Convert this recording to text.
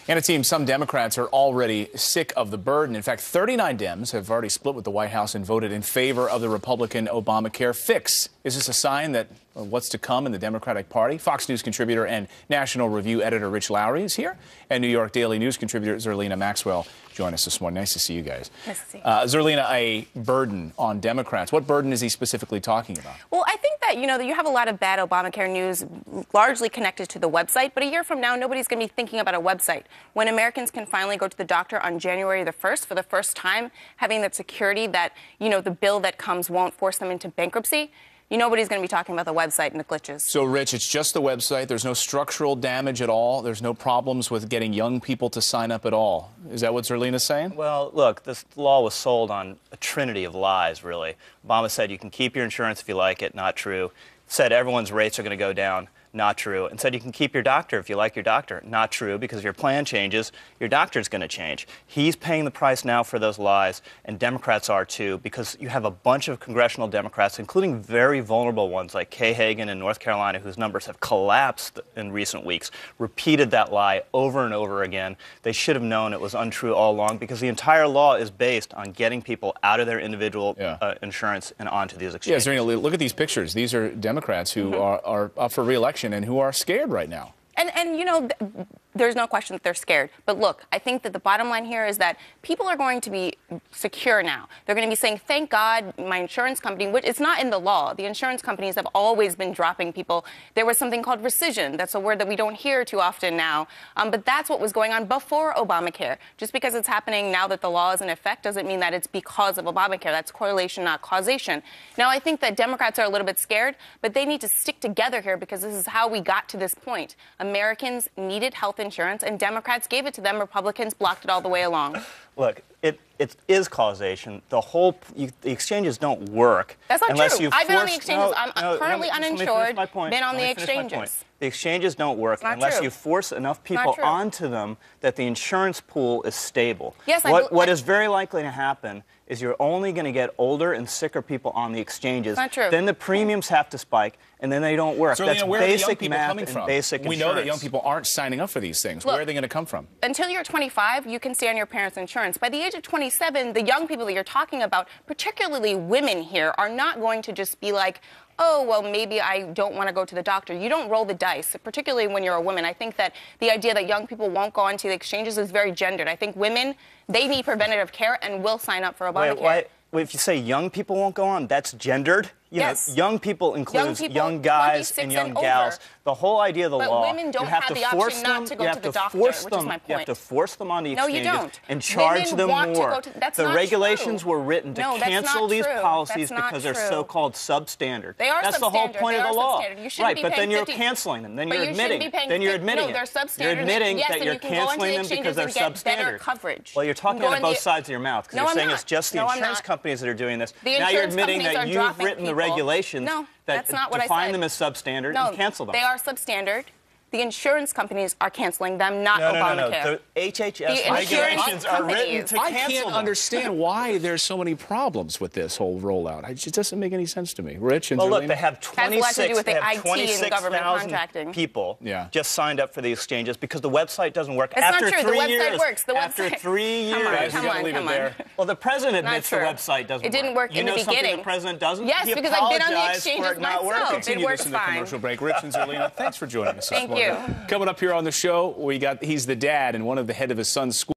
And it seems some Democrats are already sick of the burden. In fact, 39 Dems have already split with the White House and voted in favor of the Republican Obamacare fix. Is this a sign that what's to come in the Democratic Party? Fox News contributor and National Review editor Rich Lowry is here, and New York Daily News contributor Zerlina Maxwell join us this morning. Nice to see you guys. Nice to see you. Zerlina, a burden on Democrats. What burden is he specifically talking about? Well, I think that, you have a lot of bad Obamacare news largely connected to the website, but a year from now, nobody's going to be thinking about a website. When Americans can finally go to the doctor on January the 1st for the first time, having that security that, the bill that comes won't force them into bankruptcy, nobody's going to be talking about the website and the glitches. So, Rich, it's just the website. There's no structural damage at all. There's no problems with getting young people to sign up at all. Is that what Zerlina's saying? Well, look, this law was sold on a trinity of lies, really. Obama said you can keep your insurance if you like it. Not true. Said everyone's rates are going to go down. Not true. And said you can keep your doctor if you like your doctor. Not true, because if your plan changes, your doctor's going to change. He's paying the price now for those lies, and Democrats are too, because you have a bunch of congressional Democrats, including very vulnerable ones like Kay Hagan in North Carolina, whose numbers have collapsed in recent weeks, repeated that lie over and over again. They should have known it was untrue all along, because the entire law is based on getting people out of their individual insurance and onto these exchanges. Yeah, Zerlina, look at these pictures. These are Democrats who are up for re-election and who are scared right now. And there's no question that they're scared. But look, I think that the bottom line here is that people are going to be secure now. They're going to be saying, thank God my insurance company, which it's not in the law. The insurance companies have always been dropping people. There was something called rescission. That's a word that we don't hear too often now. But that's what was going on before Obamacare. Just because it's happening now that the law is in effect doesn't mean that it's because of Obamacare. That's correlation, not causation. Now, I think that Democrats are a little bit scared, but they need to stick together here, because this is how we got to this point. Americans needed health insurance, and Democrats gave it to them. Republicans blocked it all the way along. Look, it is causation. The exchanges don't work. That's not unless true. You I've been on the force, exchanges. No, I'm currently uninsured, been on the My exchanges. The exchanges don't work unless you force enough people onto them that the insurance pool is stable. Yes, what is very likely to happen is you're only going to get older and sicker people on the exchanges. Not true. Then the premiums have to spike, and then they don't work. So, that's where basic are the young people math coming and from? Basic We know that young people aren't signing up for these things. Look, where are they going to come from? Until you're 25, you can stay on your parents' insurance. By the age of 27, the young people that you're talking about, particularly women here, are not going to just be like, oh, well, maybe I don't want to go to the doctor. You don't roll the dice, particularly when you're a woman. I think that the idea that young people won't go onto the exchanges is very gendered. I think women, they need preventative care and will sign up for Obamacare. Wait, if you say young people won't go on, that's gendered? Yes. Young people includes young guys and young gals. The whole idea of the law, women don't have the option not to go to the doctor, which is my point. You have to force them on the exchanges No, you don't. and charge them more. The regulations were written to cancel these policies because they're so-called substandard. They are That's the whole point of the law. Right, but then you're canceling them. Then you're admitting it. You're admitting that you're canceling them because they're substandard. Well, you're talking out of both sides of your mouth, because you're saying it's just the insurance companies that are doing this. Now you're admitting that you've written the regulations that define them as substandard and cancel them. They are substandard. The insurance companies are canceling them, not Obamacare. No. The HHS regulations are written to cancel them. I can't understand why there's so many problems with this whole rollout. It just doesn't make any sense to me. Rich and Well, Zerlina? look, they have 26,000 people just signed up for the exchanges because the website doesn't work. It's not true. The website works. After 3 years. Come on. Well, the president admits the website doesn't work. It didn't work in the beginning. You know something the president doesn't? Yes, because I've been on the exchanges myself. Continue this in the commercial break. Rich and Zerlina, thanks for joining us this morning. Thank you. Coming up here on the show, he's the dad and one of the head of his son's school.